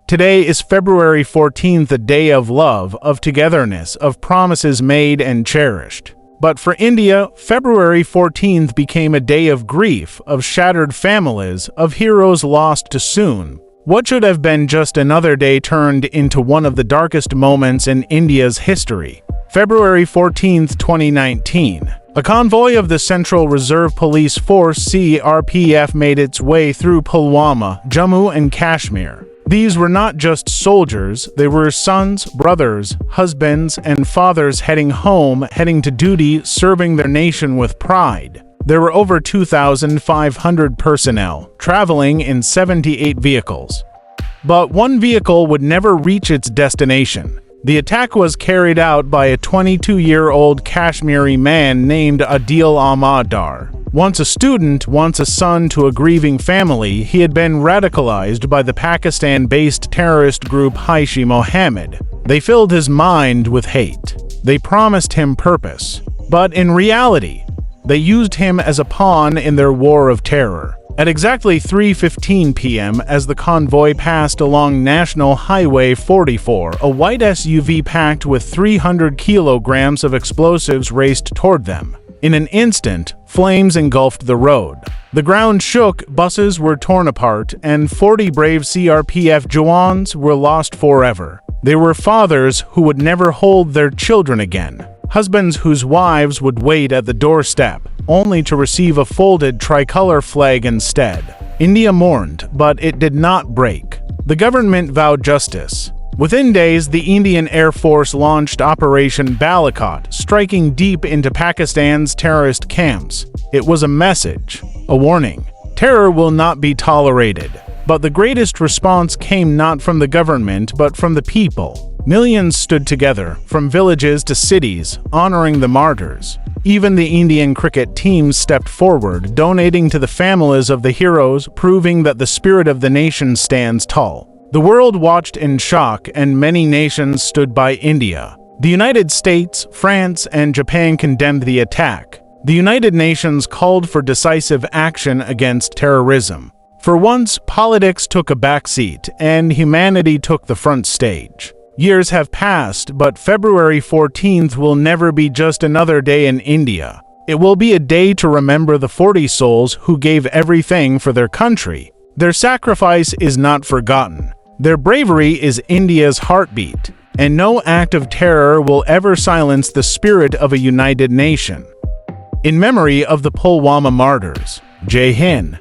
Today is February 14th, a day of love, of togetherness, of promises made and cherished. But for India, February 14th became a day of grief, of shattered families, of heroes lost too soon. What should have been just another day turned into one of the darkest moments in India's history. February 14, 2019. A convoy of the Central Reserve Police Force (CRPF) made its way through Pulwama, Jammu and Kashmir. These were not just soldiers, they were sons, brothers, husbands, and fathers heading home, heading to duty, serving their nation with pride. There were over 2,500 personnel, traveling in 78 vehicles. But one vehicle would never reach its destination. The attack was carried out by a 22-year-old Kashmiri man named Adil Ahmad Dar. Once a student, once a son to a grieving family, he had been radicalized by the Pakistan-based terrorist group Jaish-e-Mohammed. They filled his mind with hate. They promised him purpose. But in reality, they used him as a pawn in their war of terror. At exactly 3:15 p.m., as the convoy passed along National Highway 44, a white SUV packed with 300 kilograms of explosives raced toward them. In an instant, flames engulfed the road. The ground shook, buses were torn apart, and 40 brave CRPF jawans were lost forever. They were fathers who would never hold their children again. Husbands whose wives would wait at the doorstep, only to receive a folded tricolor flag instead. India mourned, but it did not break. The government vowed justice. Within days, the Indian Air Force launched Operation Balakot, striking deep into Pakistan's terrorist camps. It was a message, a warning. Terror will not be tolerated. But the greatest response came not from the government, but from the people. Millions stood together, from villages to cities, honoring the martyrs. Even the Indian cricket team stepped forward, donating to the families of the heroes, proving that the spirit of the nation stands tall. The world watched in shock, and many nations stood by India. The United States, France, and Japan condemned the attack. The United Nations called for decisive action against terrorism. For once, politics took a backseat, and humanity took the front stage. Years have passed, but February 14th will never be just another day in India. It will be a day to remember the 40 souls who gave everything for their country. Their sacrifice is not forgotten. Their bravery is India's heartbeat, and no act of terror will ever silence the spirit of a united nation. In memory of the Pulwama martyrs, Jai Hind.